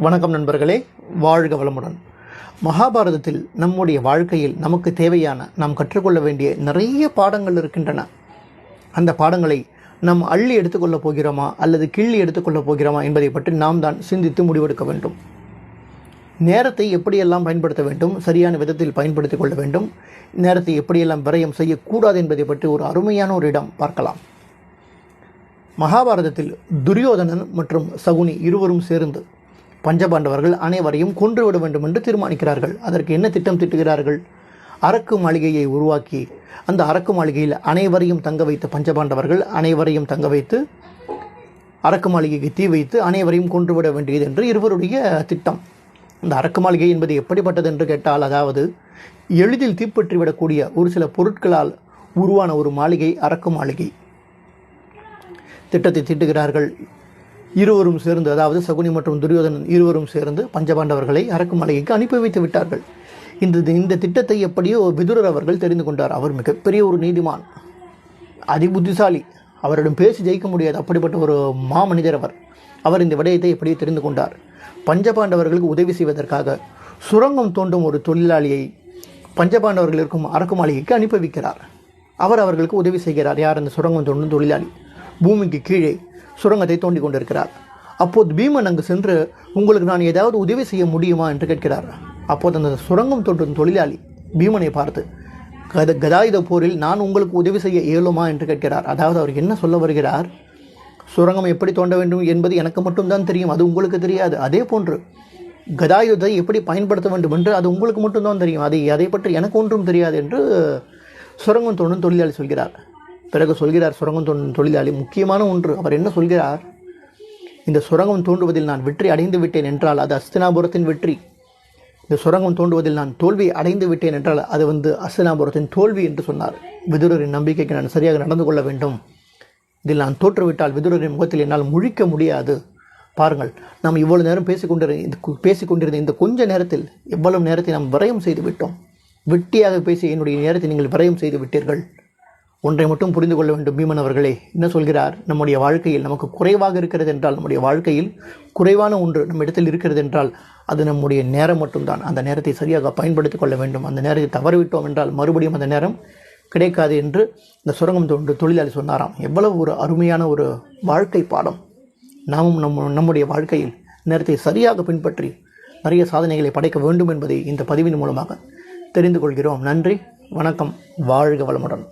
வணக்கம் நண்பர்களே, வாழ்க வளமுடன். மகாபாரதத்தில் நம்முடைய வாழ்க்கையில் நமக்கு தேவையான நாம் கற்றுக்கொள்ள வேண்டிய நிறைய பாடங்கள் இருக்கின்றன. அந்த பாடங்களை நாம் அள்ளி எடுத்துக்கொள்ளப் போகிறோமா அல்லது கிள்ளி எடுத்துக்கொள்ளப் போகிறோமா என்பதை பற்றி நாம் தான் சிந்தித்து முடிவெடுக்க வேண்டும். நேரத்தை எப்படியெல்லாம் பயன்படுத்த வேண்டும், சரியான விதத்தில் பயன்படுத்திக் கொள்ள வேண்டும், நேரத்தை எப்படியெல்லாம் விரயம் செய்யக்கூடாது என்பதை பற்றி ஒரு அருமையான ஒரு இடம் பார்க்கலாம். மகாபாரதத்தில் துரியோதனன் மற்றும் சகுனி இருவரும் சேர்ந்து பஞ்சபாண்டவர்கள் அனைவரையும் கொன்றுவிட வேண்டும் என்று தீர்மானிக்கிறார்கள். அதற்கு என்ன திட்டம் திட்டுகிறார்கள்? அரக்கு மாளிகையை உருவாக்கி அந்த அரக்கு மாளிகையில் அனைவரையும் தங்க வைத்து பஞ்சபாண்டவர்கள் அனைவரையும் தங்க வைத்து அரக்கு மாளிகைக்கு தீ வைத்து அனைவரையும் கொன்றுவிட வேண்டியது என்று இருவருடைய திட்டம். இந்த அரக்கு மாளிகை என்பது எப்படிப்பட்டது என்று கேட்டால், அதாவது எளிதில் தீப்பற்றிவிடக்கூடிய ஒரு சில பொருட்களால் உருவான ஒரு மாளிகை அரக்கு மாளிகை. திட்டத்தை தீட்டுகிறார்கள். இருவரும் சேர்ந்து, அதாவது சகுனி மற்றும் துரியோதனன் இருவரும் சேர்ந்து பஞ்சபாண்டவர்களை அரக்கு மாளிகைக்கு அனுப்பி வைத்து விட்டார்கள். இந்த திட்டத்தை எப்படியோ விதுரர் அவர்கள் தெரிந்து கொண்டார். அவர் மிகப்பெரிய ஒரு நீதிமான், அதிபுத்திசாலி, அவரிடம் பேசி ஜெயிக்க முடியாது, அப்படிப்பட்ட ஒரு மாமனிதர் அவர். அவர் இந்த விடயத்தை எப்படியோ தெரிந்து கொண்டார். பஞ்சபாண்டவர்களுக்கு உதவி செய்வதற்காக சுரங்கம் தோண்டும் ஒரு தொழிலாளியை பஞ்சபாண்டவர்கள் இருக்கும் அரக்கு மாளிகைக்கு அனுப்பி வைக்கிறார். அவர் அவர்களுக்கு உதவி செய்கிறார். யார்? அந்த சுரங்கம் தோண்டும் தொழிலாளி பூமிக்கு கீழே சுரங்கத்தை தோண்டி கொண்டிருக்கிறார். அப்போது பீமன் அங்கு சென்று, உங்களுக்கு நான் ஏதாவது உதவி செய்ய முடியுமா என்று கேட்கிறார். அப்போது அந்த சுரங்கம் தோண்டும் தொழிலாளி பீமனை பார்த்து, கதாயுத போரில் நான் உங்களுக்கு உதவி செய்ய இயலுமா என்று கேட்கிறார். அதாவது அவர் என்ன சொல்ல வருகிறார்? சுரங்கம் எப்படி தோண்ட வேண்டும் என்பது எனக்கு மட்டும்தான் தெரியும், அது உங்களுக்கு தெரியாது. அதே போன்று கதாயுதத்தை எப்படி பயன்படுத்த வேண்டும் என்று அது உங்களுக்கு மட்டும்தான் தெரியும், அதை பற்றி எனக்கு ஒன்றும் தெரியாது என்று சுரங்கம் தோண்டும் தொழிலாளி சொல்கிறார். பிறகு சொல்கிறார் சுரங்கம் தோண்டும் தொழிலாளி முக்கியமான ஒன்று. அவர் என்ன சொல்கிறார்? இந்த சுரங்கம் தோண்டுவதில் நான் வெற்றி அடைந்து விட்டேன் என்றால் அது அஸ்தினாபுரத்தின் வெற்றி. இந்த சுரங்கம் தோண்டுவதில் நான் தோல்வி அடைந்து விட்டேன் என்றால் அது அஸ்தினாபுரத்தின் தோல்வி என்று சொன்னார். விதுரரின் நம்பிக்கைக்கு நான் சரியாக நடந்து கொள்ள வேண்டும். இதில் நான் தோற்றுவிட்டால் விதுரரின் முகத்தில் என்னால் முழிக்க முடியாது. பாருங்கள், நாம் இவ்வளவு நேரம் பேசிக்கொண்டிருந்த இந்த கொஞ்ச நேரத்தில் எவ்வளவு நேரத்தை நாம் விரயம் செய்து விட்டோம். வெட்டியாக பேசி என்னுடைய நேரத்தை நீங்கள் விரயம் செய்து விட்டீர்கள். ஒன்றை மட்டும் புரிந்து கொள்ள வேண்டும் பீமன் அவர்களே. என்ன சொல்கிறார்? நம்முடைய வாழ்க்கையில் நமக்கு குறைவாக இருக்கிறது என்றால், நம்முடைய வாழ்க்கையில் குறைவான ஒன்று நம்ம இடத்தில் இருக்கிறது என்றால் அது நம்முடைய நேரம் மட்டும்தான். அந்த நேரத்தை சரியாக பயன்படுத்திக் கொள்ள வேண்டும். அந்த நேரத்தை தவறிவிட்டோம் என்றால் மறுபடியும் அந்த நேரம் கிடைக்காது என்று இந்த சுரங்கம் தோண்டும் தொழிலாளி சொன்னாராம். எவ்வளவு ஒரு அருமையான ஒரு வாழ்க்கை பாடம். நாமும் நம்முடைய வாழ்க்கையில் நேரத்தை சரியாக பின்பற்றி நிறைய சாதனைகளை படைக்க வேண்டும் என்பதை இந்த பதிவின் மூலமாக தெரிந்து கொள்கிறோம். நன்றி, வணக்கம், வாழ்க வளமுடன்.